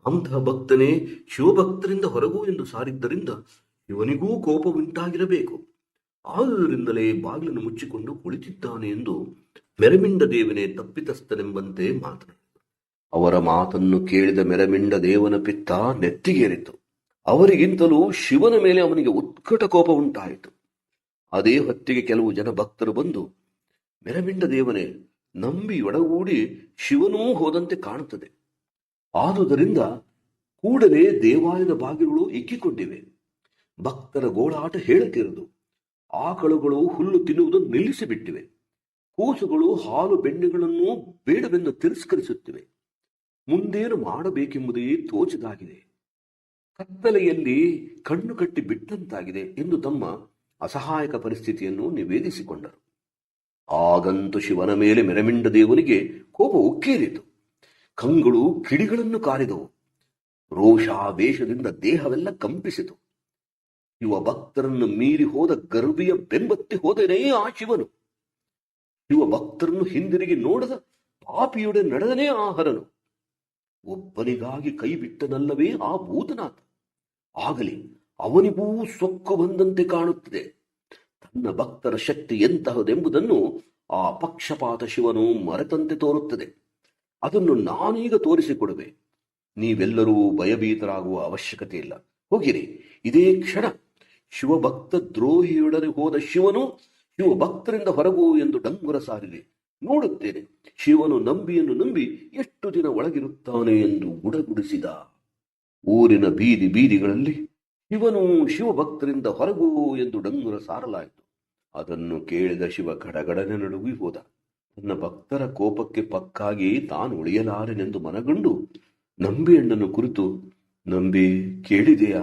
ಅಂತಹ ಭಕ್ತನೇ ಶಿವಭಕ್ತರಿಂದ ಹೊರಗು ಎಂದು ಸಾರಿದ್ದರಿಂದ ಇವನಿಗೂ ಕೋಪ ಉಂಟಾಗಿರಬೇಕು. ಆದುದರಿಂದಲೇ ಬಾಗಿಲನ್ನು ಮುಚ್ಚಿಕೊಂಡು ಕುಳಿತಿದ್ದಾನೆ ಎಂದು ಮೆರಮಿಂಡ ದೇವನೇ ತಪ್ಪಿತಸ್ಥನೆಂಬಂತೆ ಮಾತನಾಡಿದರು. ಅವರ ಮಾತನ್ನು ಕೇಳಿದ ಮೆರಮಿಂಡ ದೇವನ ಪಿತ್ತ ನೆತ್ತಿಗೇರಿತು. ಅವರಿಗಿಂತಲೂ ಶಿವನ ಮೇಲೆ ಅವನಿಗೆ ಉತ್ಕಟ ಕೋಪ ಉಂಟಾಯಿತು. ಅದೇ ಹೊತ್ತಿಗೆ ಕೆಲವು ಜನ ಭಕ್ತರು ಬಂದು, ಮೆರಮಿಂಡ ದೇವನೇ, ನಂಬಿ ಒಡಗೂಡಿ ಶಿವನೂ ಹೋದಂತೆ ಕಾಣುತ್ತದೆ. ಆದುದರಿಂದ ಕೂಡಲೇ ದೇವಾಲಯದ ಬಾಗಿಲುಗಳು ಇಕ್ಕಿಕೊಂಡಿವೆ. ಭಕ್ತರ ಗೋಳಾಟ ಹೇಳತಿರದು. ಆಕಳುಗಳು ಹುಲ್ಲು ತಿನ್ನುವುದನ್ನು ನಿಲ್ಲಿಸಿಬಿಟ್ಟಿವೆ. ಕೂಸುಗಳು ಹಾಲು ಬೆಣ್ಣೆಗಳನ್ನು ಬೇಡವೆಂದು ತಿರಸ್ಕರಿಸುತ್ತಿವೆ. ಮುಂದೇನು ಮಾಡಬೇಕೆಂಬುದೇ ತೋಚದಾಗಿದೆ. ಕತ್ತಲೆಯಲ್ಲಿ ಕಣ್ಣು ಕಟ್ಟಿ ಬಿಟ್ಟಂತಾಗಿದೆ ಎಂದು ತಮ್ಮ ಅಸಹಾಯಕ ಪರಿಸ್ಥಿತಿಯನ್ನು ನಿವೇದಿಸಿಕೊಂಡರು. ಆಗಂತೂ ಶಿವನ ಮೇಲೆ ಮೆರಮಿಂಡ ದೇವನಿಗೆ ಕೋಪ ಉಕ್ಕೇರಿತು. ಕಂಗಳು ಕಿಡಿಗಳನ್ನು ಕಾರಿದವು. ರೋಷಾವೇಶದಿಂದ ದೇಹವೆಲ್ಲ ಕಂಪಿಸಿತು. ಶಿವಭಕ್ತರನ್ನು ಮೀರಿ ಹೋದ ಗರ್ಭಿಯ ಬೆಂಬತ್ತಿ ಹೋದನೇ ಆ ಶಿವನು. ಶಿವಭಕ್ತರನ್ನು ಹಿಂದಿರುಗಿ ನೋಡದ ಪಾಪಿಯೊಡೆ ನಡೆದನೇ ಆ ಹರನು. ಒಬ್ಬನಿಗಾಗಿ ಕೈ ಬಿಟ್ಟನಲ್ಲವೇ ಆ ಭೂತನಾಥ. ಆಗಲಿ ಅವನಿಗೂ ಸೊಕ್ಕು ಬಂದಂತೆ ಕಾಣುತ್ತಿದೆ. ತನ್ನ ಭಕ್ತರ ಶಕ್ತಿ ಎಂತಹದೆಂಬುದನ್ನು ಆ ಪಕ್ಷಪಾತ ಶಿವನು ಮರೆತಂತೆ ತೋರುತ್ತದೆ. ಅದನ್ನು ನಾನೀಗ ತೋರಿಸಿಕೊಡುವೆ. ನೀವೆಲ್ಲರೂ ಭಯಭೀತರಾಗುವ ಅವಶ್ಯಕತೆ ಇಲ್ಲ. ಹೋಗಿರಿ, ಇದೇ ಕ್ಷಣ ಶಿವಭಕ್ತ ದ್ರೋಹಿಯೊಡನೆ ಹೋದ ಶಿವನು ಶಿವಭಕ್ತರಿಂದ ಹೊರಗು ಎಂದು ಡಂಗುರ ಸಾರಿದೆ. ನೋಡುತ್ತೇನೆ ಶಿವನು ನಂಬಿಯನ್ನು ನಂಬಿ ಎಷ್ಟು ದಿನ ಒಳಗಿರುತ್ತಾನೆ ಎಂದು ಗುಡಗುಡಿಸಿದ. ಊರಿನ ಬೀದಿ ಬೀದಿಗಳಲ್ಲಿ ಶಿವನು ಶಿವಭಕ್ತರಿಂದ ಹೊರಗು ಎಂದು ಡಂಗುರ ಸಾರಲಾಯಿತು. ಅದನ್ನು ಕೇಳಿದ ಶಿವ ಗಡಗಡನೆ ನಡುಗಿ ಹೋದ. ತನ್ನ ಭಕ್ತರ ಕೋಪಕ್ಕೆ ಪಕ್ಕಾಗಿ ತಾನು ಉಳಿಯಲಾರೆನೆಂದು ಮನಗಂಡು ನಂಬಿಯಣ್ಣನ್ನು ಕುರಿತು, ನಂಬಿ ಕೇಳಿದೆಯಾ,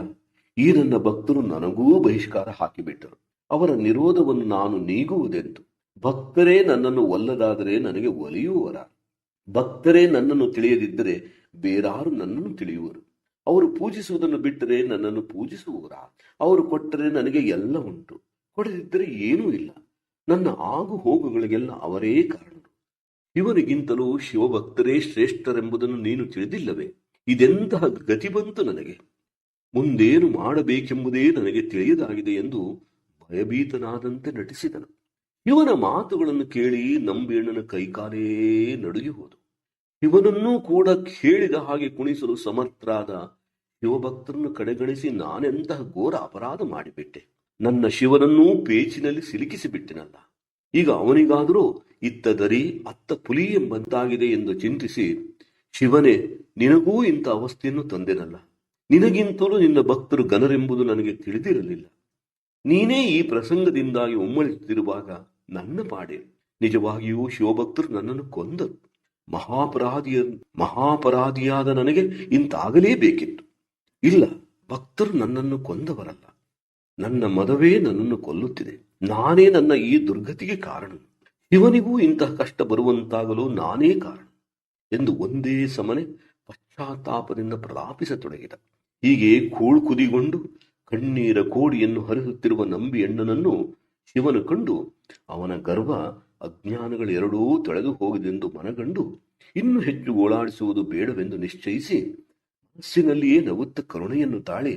ಈ ನನ್ನ ಭಕ್ತರು ನನಗೂ ಬಹಿಷ್ಕಾರ ಹಾಕಿಬಿಟ್ಟರು. ಅವರ ನಿರೋಧವನ್ನು ನಾನು ನೀಗುವುದೆಂದು. ಭಕ್ತರೇ ನನ್ನನ್ನು ಒಲ್ಲದಾದರೆ ನನಗೆ ಒಲಿಯುವರ. ಭಕ್ತರೇ ನನ್ನನ್ನು ತಿಳಿಯದಿದ್ದರೆ ಬೇರಾರು ನನ್ನನ್ನು ತಿಳಿಯುವರು. ಅವರು ಪೂಜಿಸುವುದನ್ನು ಬಿಟ್ಟರೆ ನನ್ನನ್ನು ಪೂಜಿಸುವವರ. ಅವರು ಕೊಟ್ಟರೆ ನನಗೆ ಎಲ್ಲ ಉಂಟು, ಕೊಡದಿದ್ದರೆ ಏನೂ ಇಲ್ಲ. ನನ್ನ ಆಗು ಹೋಗುಗಳಿಗೆಲ್ಲ ಅವರೇ ಕಾರಣರು. ಇವರಿಗಿಂತಲೂ ಶಿವಭಕ್ತರೇ ಶ್ರೇಷ್ಠರೆಂಬುದನ್ನು ನೀನು ತಿಳಿದಿಲ್ಲವೇ? ಇದೆಂತಹ ಗತಿ ಬಂತು ನನಗೆ. ಮುಂದೇನು ಮಾಡಬೇಕೆಂಬುದೇ ನನಗೆ ತಿಳಿಯದಾಗಿದೆ ಎಂದು ಭಯಭೀತನಾದಂತೆ ನಟಿಸಿದನು. ಇವನ ಮಾತುಗಳನ್ನು ಕೇಳಿ ನಂಬಿಯಣ್ಣನ ಕೈಕಾಲೇ ನಡುಗಿ ಹೋದು. ಇವನನ್ನೂ ಕೂಡ ಕೇಳಿದ ಹಾಗೆ ಕುಣಿಸಲು ಸಮರ್ಥರಾದ ಶಿವಭಕ್ತರನ್ನು ಕಡೆಗಣಿಸಿ ನಾನೆಂತಹ ಘೋರ ಅಪರಾಧ ಮಾಡಿಬಿಟ್ಟೆ. ನನ್ನ ಶಿವನನ್ನೂ ಪೇಚಿನಲ್ಲಿ ಸಿಲುಕಿಸಿಬಿಟ್ಟೆನಲ್ಲ. ಈಗ ಅವನಿಗಾದರೂ ಇತ್ತ ದರಿ ಅತ್ತ ಪುಲಿ ಎಂಬಂತಾಗಿದೆ ಎಂದು ಚಿಂತಿಸಿ, ಶಿವನೇ, ನಿನಗೂ ಇಂಥ ಅವಸ್ಥೆಯನ್ನು ತಂದೆನಲ್ಲ. ನಿನಗಿಂತಲೂ ನಿನ್ನ ಭಕ್ತರು ಗನರೆಂಬುದು ನನಗೆ ತಿಳಿದಿರಲಿಲ್ಲ. ನೀನೇ ಈ ಪ್ರಸಂಗದಿಂದಾಗಿ ಒಮ್ಮಳಿಸುತ್ತಿರುವಾಗ ನನ್ನ ಪಾಡೆ. ನಿಜವಾಗಿಯೂ ಶಿವಭಕ್ತರು ನನ್ನನ್ನು ಕೊಂದರು. ಮಹಾಪರಾಧಿಯಾದ ನನಗೆ ಇಂತಾಗಲೇಬೇಕಿತ್ತು. ಇಲ್ಲ, ಭಕ್ತರು ನನ್ನನ್ನು ಕೊಂದವರಲ್ಲ. ನನ್ನ ಮದವೇ ನನ್ನನ್ನು ಕೊಲ್ಲುತ್ತಿದೆ. ನಾನೇ ನನ್ನ ಈ ದುರ್ಗತಿಗೆ ಕಾರಣ. ಶಿವನಿಗೂ ಇಂತಹ ಕಷ್ಟ ಬರುವಂತಾಗಲು ನಾನೇ ಕಾರಣ ಎಂದು ಒಂದೇ ಸಮನೆ ಪಶ್ಚಾತ್ತಾಪದಿಂದ ಪ್ರಲಾಪಿಸತೊಡಗಿದ. ಹೀಗೆ ಕುದಿಗೊಂಡು ಕಣ್ಣೀರ ಕೋಡಿಯನ್ನು ಹರಿಸುತ್ತಿರುವ ನಂಬಿಯಣ್ಣನನ್ನು ಶಿವನು ಕಂಡು ಅವನ ಗರ್ವ ಅಜ್ಞಾನಗಳೆರಡೂ ತೊಳೆದು ಹೋಗಿದೆಂದು ಮನಗಂಡು ಇನ್ನು ಹೆಚ್ಚು ಗೋಳಾಡಿಸುವುದು ಬೇಡವೆಂದು ನಿಶ್ಚಯಿಸಿ ಮನಸ್ಸಿನಲ್ಲಿಯೇ ನಗುತ್ತ ಕರುಣೆಯನ್ನು ತಾಳಿ,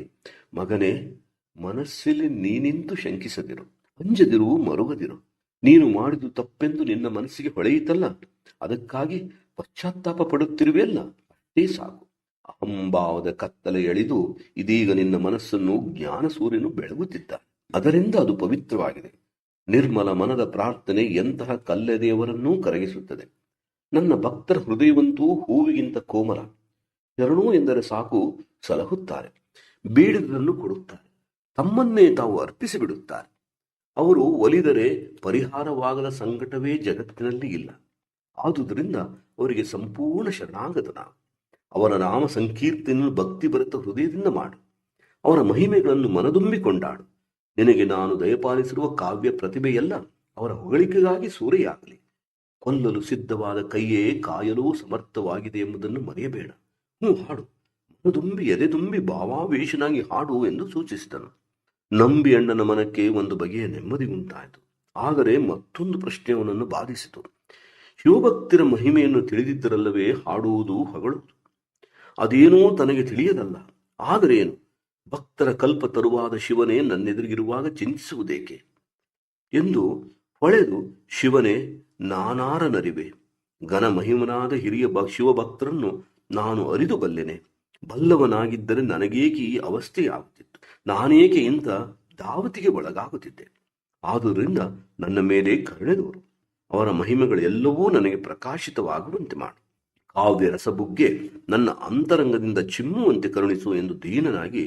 ಮಗನೇ, ಮನಸ್ಸಲ್ಲಿ ನೀನಿಂತು ಶಂಕಿಸದಿರು, ಅಂಜದಿರು, ಮರುಗದಿರು. ನೀನು ಮಾಡಿದು ತಪ್ಪೆಂದು ನಿನ್ನ ಮನಸ್ಸಿಗೆ ಹೊಳೆಯಿತಲ್ಲ, ಅದಕ್ಕಾಗಿ ಪಶ್ಚಾತ್ತಾಪ ಪಡುತ್ತಿರುವೆಯಲ್ಲ, ಅಷ್ಟೇ ಸಾಕು. ಅಹಂಭಾವದ ಕತ್ತಲೆ ಎಳೆದು ಇದೀಗ ನಿನ್ನ ಮನಸ್ಸನ್ನು ಜ್ಞಾನ ಸೂರ್ಯನು ಬೆಳಗುತ್ತಿದ್ದ. ಅದರಿಂದ ಅದು ಪವಿತ್ರವಾಗಿದೆ. ನಿರ್ಮಲ ಮನದ ಪ್ರಾರ್ಥನೆ ಎಂತಹ ಕಲ್ಲೆದೆಯವರನ್ನೂ ಕರಗಿಸುತ್ತದೆ. ನನ್ನ ಭಕ್ತರ ಹೃದಯವಂತೂ ಹೂವಿಗಿಂತ ಕೋಮಲ. ಶರಣು ಎಂದರೆ ಸಾಕು ಸಲಹುತ್ತಾರೆ, ಬೇಡಿದರನ್ನು ಕೊಡುತ್ತಾರೆ, ತಮ್ಮನ್ನೇ ತಾವು ಅರ್ಪಿಸಿ ಬಿಡುತ್ತಾರೆ. ಅವರು ಒಲಿದರೆ ಪರಿಹಾರವಾಗದ ಸಂಕಟವೇ ಜಗತ್ತಿನಲ್ಲಿ ಇಲ್ಲ. ಆದುದರಿಂದ ಅವರಿಗೆ ಸಂಪೂರ್ಣ ಶರಣಾಗತ ನಾವು. ಅವರ ನಾಮ ಸಂಕೀರ್ತನೆಯನ್ನು ಭಕ್ತಿ ಭರಿತ ಹೃದಯದಿಂದ ಮಾಡು. ಅವರ ಮಹಿಮೆಗಳನ್ನು ಮನದುಂಬಿಕೊಂಡಾಡು. ನಿನಗೆ ನಾನು ದಯಪಾಲಿಸಿರುವ ಕಾವ್ಯ ಪ್ರತಿಭೆಯಲ್ಲ ಅವರ ಹೊಗಳಿಕೆಗಾಗಿ ಸೂರೆಯಾಗಲಿ. ಕೊಲ್ಲಲು ಸಿದ್ಧವಾದ ಕೈಯೇ ಕಾಯಲೂ ಸಮರ್ಥವಾಗಿದೆ ಎಂಬುದನ್ನು ಮರೆಯಬೇಡ. ಹಾಡು, ಮನದುಂಬಿ ಎದೆದುಂಬಿ ಭಾವಾವೇಶನಾಗಿ ಹಾಡು ಎಂದು ಸೂಚಿಸಿದನು. ನಂಬಿ ಅಣ್ಣನ ಮನಕ್ಕೆ ಒಂದು ಬಗೆಯ ನೆಮ್ಮದಿ ಉಂಟಾಯಿತು. ಆದರೆ ಮತ್ತೊಂದು ಪ್ರಶ್ನೆ ಅವನನ್ನು ಬಾಧಿಸಿತು. ಶಿವಭಕ್ತರ ಮಹಿಮೆಯನ್ನು ತಿಳಿದಿದ್ದರಲ್ಲವೇ ಹಾಡುವುದು, ಹೊಗಳುವುದು? ಅದೇನೋ ತನಗೆ ತಿಳಿಯದಲ್ಲ. ಆದರೇನು? ಭಕ್ತರ ಕಲ್ಪ ತರುವಾದ ಶಿವನೇ ನನ್ನೆದುರಿಗಿರುವಾಗ ಚಿಂತಿಸುವುದೇಕೆ ಎಂದು ಹೊಳೆದು, ಶಿವನೇ, ನಾನಾರನರಿವೆ. ಘನ ಮಹಿಮನಾದ ಹಿರಿಯ ಶಿವಭಕ್ತರನ್ನು ನಾನು ಅರಿದು ಬಲ್ಲೆನೆ. ಬಲ್ಲವನಾಗಿದ್ದರೆ ನನಗೇಕೆ ಈ ಅವಸ್ಥೆಯಾಗುತ್ತಿತ್ತು? ನಾನೇಕೆ ಇಂಥ ದಾವತಿಗೆ ಒಳಗಾಗುತ್ತಿದ್ದೆ? ಆದುದರಿಂದ ನನ್ನ ಮೇಲೆ ಕರುಣೆದವರು. ಅವರ ಮಹಿಮೆಗಳೆಲ್ಲವೂ ನನಗೆ ಪ್ರಕಾಶಿತವಾಗುವಂತೆ ಮಾಡು. ಕಾವ್ಯ ರಸಬುಗ್ಗೆ ನನ್ನ ಅಂತರಂಗದಿಂದ ಚಿಮ್ಮುವಂತೆ ಕರುಣಿಸು ಎಂದು ದೀನನಾಗಿ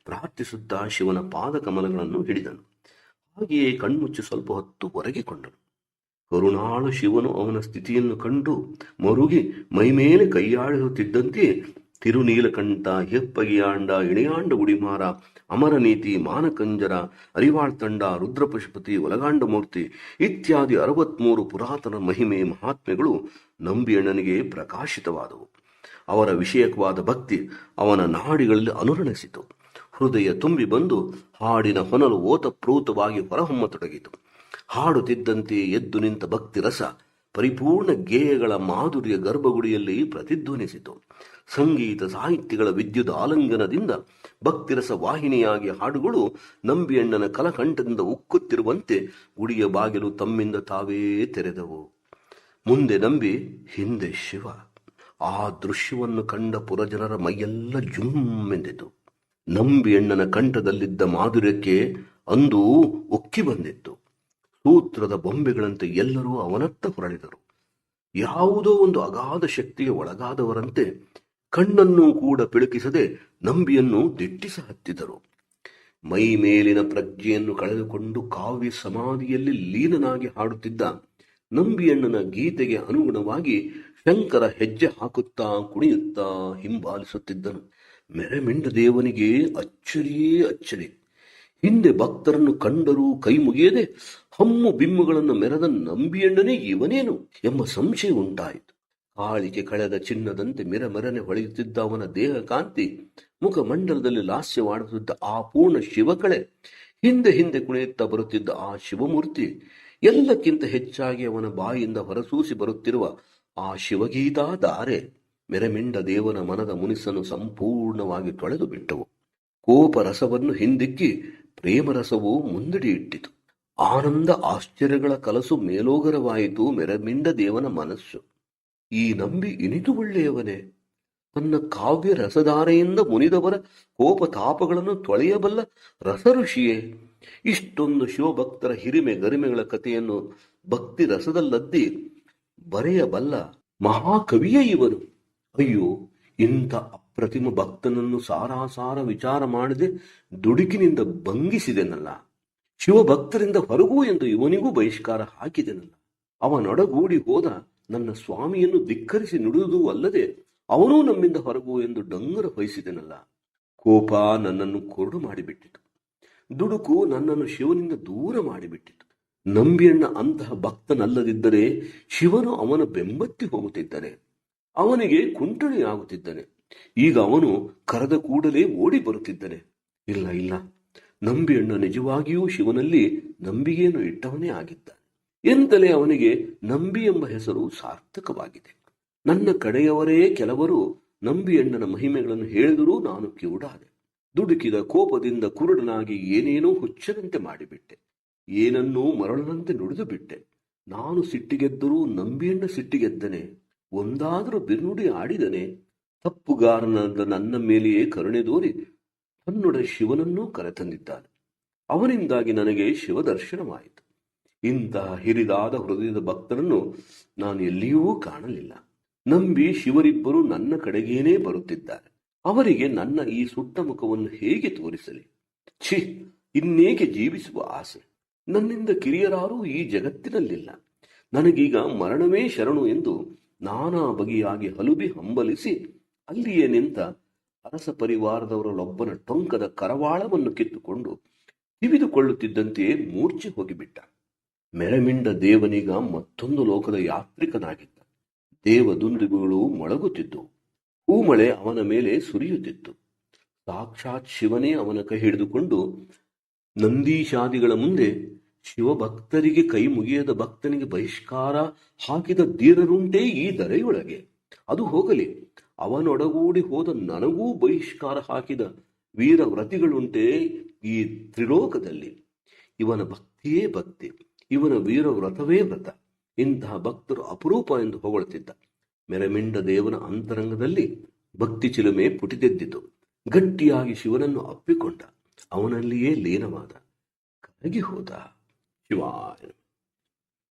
ಪ್ರಾರ್ಥಿಸುತ್ತಾ ಶಿವನ ಪಾದ ಕಮಲಗಳನ್ನು ಹಿಡಿದನು. ಹಾಗೆಯೇ ಕಣ್ಮುಚ್ಚಿ ಸ್ವಲ್ಪ ಹೊತ್ತು ಹೊರಗಿಕೊಂಡನು. ಕರುಣಾಳು ಶಿವನು ಅವನ ಸ್ಥಿತಿಯನ್ನು ಕಂಡು ಮರುಗಿ ಮೈಮೇಲೆ ಕೈಯಾಡಿಸುತ್ತಿದ್ದಂತೆ ತಿರುನೀಲಕಂಠ, ಹೆಪ್ಪಗಿಯಾಂಡ, ಇಳೆಯಾಂಡ ಗುಡಿಮಾರ, ಅಮರನೀತಿ, ಮಾನಕಂಜರ, ಅರಿವಾಳ್ತಂಡ, ರುದ್ರಪಶುಪತಿ, ಒಲಗಾಂಡಮೂರ್ತಿ ಇತ್ಯಾದಿ 63 ಪುರಾತನ ಮಹಿಮೆ ಮಹಾತ್ಮೆಗಳು ನಂಬಿಯಣ್ಣನಿಗೆ ಪ್ರಕಾಶಿತವಾದವು. ಅವರ ವಿಷಯಕವಾದ ಭಕ್ತಿ ಅವನ ನಾಡಿಗಳಲ್ಲಿ ಅನುರಣಿಸಿತು. ಹೃದಯ ತುಂಬಿ ಬಂದು ಹಾಡಿನ ಹೊನಲು ಓತಪ್ರೋತವಾಗಿ ಹೊರಹೊಮ್ಮತೊಡಗಿತು. ಹಾಡುತ್ತಿದ್ದಂತೆ ಎದ್ದು ನಿಂತ ಭಕ್ತಿ ರಸ ಪರಿಪೂರ್ಣ ಗೇಯಗಳ ಮಾಧುರ್ಯ ಗರ್ಭಗುಡಿಯಲ್ಲಿ ಪ್ರತಿಧ್ವನಿಸಿತು. ಸಂಗೀತ ಸಾಹಿತ್ಯಗಳ ವಿದ್ಯುತ್ ಆಲಿಂಗನದಿಂದ ಭಕ್ತಿರಸ ವಾಹಿನಿಯಾಗಿ ಹಾಡುಗಳು ನಂಬಿಯಣ್ಣನ ಕಲಕಂಠದಿಂದ ಉಕ್ಕುತ್ತಿರುವಂತೆ ಗುಡಿಯ ಬಾಗಿಲು ತಮ್ಮಿಂದ ತಾವೇ ತೆರೆದವು. ಮುಂದೆ ನಂಬಿ, ಹಿಂದೆ ಶಿವ. ಆ ದೃಶ್ಯವನ್ನು ಕಂಡ ಪುರಜನರ ಮೈಯೆಲ್ಲ ಜುಮ್ಮೆಂದಿತು. ನಂಬಿಯಣ್ಣನ ಕಂಠದಲ್ಲಿದ್ದ ಮಾಧುರ್ಯಕ್ಕೆ ಅಂದು ಉಕ್ಕಿ ಬಂದಿತ್ತು. ಸೂತ್ರದ ಬೊಂಬೆಗಳಂತೆ ಎಲ್ಲರೂ ಅವನತ್ತ ಹೊರಳಿದರು. ಯಾವುದೋ ಒಂದು ಅಗಾಧ ಶಕ್ತಿಗೆ ಒಳಗಾದವರಂತೆ ಕಣ್ಣನ್ನೂ ಕೂಡ ಪಿಳುಕಿಸದೆ ನಂಬಿಯನ್ನು ದಿಟ್ಟಿಸ ಹತ್ತಿದರು. ಮೈ ಮೇಲಿನ ಪ್ರಜ್ಞೆಯನ್ನು ಕಳೆದುಕೊಂಡು ಕಾವ್ಯ ಸಮಾಧಿಯಲ್ಲಿ ಲೀನನಾಗಿ ಹಾಡುತ್ತಿದ್ದ ನಂಬಿಯಣ್ಣನ ಗೀತೆಗೆ ಅನುಗುಣವಾಗಿ ಶಂಕರ ಹೆಜ್ಜೆ ಹಾಕುತ್ತಾ ಕುಣಿಯುತ್ತಾ ಹಿಂಬಾಲಿಸುತ್ತಿದ್ದನು. ಮೆರೆಮಿಂಡ ದೇವನಿಗೆ ಅಚ್ಚರಿಯೇ ಅಚ್ಚರಿ. ಹಿಂದೆ ಭಕ್ತರನ್ನು ಕಂಡರೂ ಕೈ ಮುಗಿಯದೆ ಹಮ್ಮು ಬಿಮ್ಮುಗಳನ್ನು ಮೆರೆದ ನಂಬಿಯಣ್ಣನೇ ಇವನೇನು ಎಂಬ ಸಂಶಯ ಉಂಟಾಯಿತು. ಕಾಳಿಕೆ ಕಳೆದ ಚಿನ್ನದಂತೆ ಮಿರಮರನೆ ಹೊಳೆಯುತ್ತಿದ್ದ ಅವನ ದೇಹ ಕಾಂತಿ, ಮುಖಮಂಡಲದಲ್ಲಿ ಲಾಸ್ಯವಾಡುತ್ತಿದ್ದ ಆ ಪೂರ್ಣ ಶಿವಕಳೆ, ಹಿಂದೆ ಹಿಂದೆ ಕುಣಿಯುತ್ತಾ ಬರುತ್ತಿದ್ದ ಆ ಶಿವಮೂರ್ತಿ, ಎಲ್ಲಕ್ಕಿಂತ ಹೆಚ್ಚಾಗಿ ಅವನ ಬಾಯಿಂದ ಹೊರಸೂಸಿ ಬರುತ್ತಿರುವ ಆ ಶಿವಗೀತಾ ಧಾರೆ ಮೆರೆಮಿಂಡ ದೇವನ ಮನದ ಮುನಿಸನ್ನು ಸಂಪೂರ್ಣವಾಗಿ ತೊಳೆದು ಬಿಟ್ಟವು. ಕೋಪ ರಸವನ್ನು ಹಿಂದಿಕ್ಕಿ ಪ್ರೇಮರಸವು ಮುಂದಡಿ ಇಟ್ಟಿತು. ಆನಂದ ಆಶ್ಚರ್ಯಗಳ ಕಲಸು ಮೇಲೋಗರವಾಯಿತು ಮೆರೆಮಿಂಡ ದೇವನ ಮನಸ್ಸು. ಈ ನಂಬಿ ಇನಿತು ಒಳ್ಳೆಯವನೇ, ತನ್ನ ಕಾವ್ಯ ರಸಧಾರೆಯಿಂದ ಮುನಿದವರ ಕೋಪ ತಾಪಗಳನ್ನು ತೊಳೆಯಬಲ್ಲ ರಸಋಷಿಯೇ, ಇಷ್ಟೊಂದು ಶಿವಭಕ್ತರ ಹಿರಿಮೆ ಗರಿಮೆಗಳ ಕಥೆಯನ್ನು ಭಕ್ತಿ ರಸದಲ್ಲದ್ದಿ ಬರೆಯಬಲ್ಲ ಮಹಾಕವಿಯೇ ಇವನು. ಅಯ್ಯೋ, ಇಂಥ ಅಪ್ರತಿಮ ಭಕ್ತನನ್ನು ಸಾರಾಸಾರ ವಿಚಾರ ಮಾಡದೆ ದುಡುಕಿನಿಂದ ಭಂಗಿಸಿದೆನಲ್ಲ. ಶಿವಭಕ್ತರಿಂದ ಹೊರಗೂ ಎಂದು ಇವನಿಗೂ ಬಹಿಷ್ಕಾರ ಹಾಕಿದೆನಲ್ಲ. ಅವನೊಡಗೂಡಿ ಹೋದ ನನ್ನ ಸ್ವಾಮಿಯನ್ನು ಧಿಕ್ಕರಿಸಿ ನುಡಿದುದೂ ಅಲ್ಲದೆ ಅವನೂ ನಮ್ಮಿಂದ ಹೊರಗೂ ಎಂದು ಡಂಗರ ಹೊಯಿಸಿದೆನಲ್ಲ. ಕೋಪ ನನ್ನನ್ನು ಕುರುಡು ಮಾಡಿಬಿಟ್ಟಿತು. ದುಡುಕು ನನ್ನನ್ನು ಶಿವನಿಂದ ದೂರ ಮಾಡಿಬಿಟ್ಟಿತು. ನಂಬಿಯಣ್ಣ ಅಂತಹ ಭಕ್ತನಲ್ಲದಿದ್ದರೆ ಶಿವನು ಅವನ ಬೆಂಬತ್ತಿ ಹೋಗುತ್ತಿದ್ದಾನೆ, ಅವನಿಗೆ ಕುಂಟಣಿಯಾಗುತ್ತಿದ್ದಾನೆ. ಈಗ ಅವನು ಕರೆದ ಕೂಡಲೇ ಓಡಿ ಬರುತ್ತಿದ್ದಾನೆ. ಇಲ್ಲ ಇಲ್ಲ, ನಂಬಿಯಣ್ಣ ನಿಜವಾಗಿಯೂ ಶಿವನಲ್ಲಿ ನಂಬಿಕೆಯನ್ನು ಇಟ್ಟವನೇ ಆಗಿದ್ದಾನೆ ಎಂತಲೇ ಅವನಿಗೆ ನಂಬಿ ಎಂಬ ಹೆಸರು ಸಾರ್ಥಕವಾಗಿದೆ. ನನ್ನ ಕಡೆಯವರೇ ಕೆಲವರು ನಂಬಿಯಣ್ಣನ ಮಹಿಮೆಗಳನ್ನು ಹೇಳಿದರೂ ನಾನು ಕಿವುಡಾದೆ. ದುಡುಕಿದ ಕೋಪದಿಂದ ಕುರುಡನಾಗಿ ಏನೇನೋ ಹುಚ್ಚನಂತೆ ಮಾಡಿಬಿಟ್ಟೆ, ಏನನ್ನೂ ಮರಳನಂತೆ ನುಡಿದು ಬಿಟ್ಟೆ. ನಾನು ಸಿಟ್ಟಿಗೆದ್ದರೂ ನಂಬಿಯಣ್ಣ ಸಿಟ್ಟಿಗೆದ್ದನೆ, ಒಂದಾದರೂ ಬಿರುನುಡಿ ಆಡಿದನೆ. ತಪ್ಪುಗಾರನಾದ ನನ್ನ ಮೇಲೆಯೇ ಕರುಣೆ ತೋರಿ ತನ್ನೊಡ ಶಿವನನ್ನೂ ಕರೆತಂದಿದ್ದಾನೆ. ಅವನಿಂದಾಗಿ ನನಗೆ ಶಿವದರ್ಶನವಾಯಿತು. ಇಂತಹ ಹಿರಿದಾದ ಹೃದಯದ ಭಕ್ತರನ್ನು ನಾನು ಎಲ್ಲಿಯೂ ಕಾಣಲಿಲ್ಲ. ನಂಬಿ ಶಿವರಿಬ್ಬರು ನನ್ನ ಕಡೆಗೇನೇ ಬರುತ್ತಿದ್ದಾರೆ. ಅವರಿಗೆ ನನ್ನ ಈ ಸುಟ್ಟ ಮುಖವನ್ನು ಹೇಗೆ ತೋರಿಸಲಿ? ಛಿ, ಇನ್ನೇಕೆ ಜೀವಿಸುವ ಆಸೆ? ನನ್ನಿಂದ ಕಿರಿಯರಾರೂ ಈ ಜಗತ್ತಿನಲ್ಲಿಲ್ಲ. ನನಗೀಗ ಮರಣವೇ ಶರಣು ಎಂದು ನಾನಾ ಬಗೆಯಾಗಿ ಹಲುಬಿ ಹಂಬಲಿಸಿ ಅಲ್ಲಿಯೇ ನಿಂತ ಅರಸ ಪರಿವಾರದವರಲ್ಲೊಬ್ಬನ ಟೊಂಕದ ಕರವಾಳವನ್ನು ಕಿತ್ತುಕೊಂಡು ತಿವಿದುಕೊಳ್ಳುತ್ತಿದ್ದಂತೆಯೇ ಮೂರ್ಛೆ ಹೋಗಿಬಿಟ್ಟ. ಮೆರೆಮಿಂಡ ದೇವನೀಗ ಮತ್ತೊಂದು ಲೋಕದ ಯಾತ್ರಿಕನಾಗಿದ್ದ. ದೇವದುಂದುಗಳು ಮೊಳಗುತ್ತಿದ್ದವು. ಹೂಮಳೆ ಅವನ ಮೇಲೆ ಸುರಿಯುತ್ತಿತ್ತು. ಸಾಕ್ಷಾತ್ ಶಿವನೇ ಅವನ ಕೈ ಹಿಡಿದುಕೊಂಡು ನಂದೀಶಾದಿಗಳ ಮುಂದೆ ಶಿವಭಕ್ತರಿಗೆ ಕೈ ಮುಗಿಯದ ಭಕ್ತನಿಗೆ ಬಹಿಷ್ಕಾರ ಹಾಕಿದ ಧೀರರುಂಟೇ ಈ ಧರೆಯೊಳಗೆ? ಅದು ಹೋಗಲಿ, ಅವನೊಡಗೂಡಿ ಹೋದ ನನಗೂ ಬಹಿಷ್ಕಾರ ಹಾಕಿದ ವೀರವ್ರತಿಗಳುಂಟೇ ಈ ತ್ರಿಲೋಕದಲ್ಲಿ? ಇವನ ಭಕ್ತಿಯೇ ಭಕ್ತಿ, ಇವನ ವೀರವ್ರತವೇ ವ್ರತ. ಇಂತಹ ಭಕ್ತರು ಅಪರೂಪ ಎಂದು ಹೊಗಳುತ್ತಿದ್ದ. ಮೆರೆಮಿಂಡ ದೇವನ ಅಂತರಂಗದಲ್ಲಿ ಭಕ್ತಿ ಚಿಲುಮೆ ಪುಟಿದೆದ್ದಿತು. ಗಟ್ಟಿಯಾಗಿ ಶಿವನನ್ನು ಅಪ್ಪಿಕೊಂಡ. ಅವನಲ್ಲಿಯೇ ಲೀನವಾದ, ಕರಗಿ ಹೋದ. ಶಿವಾಯ.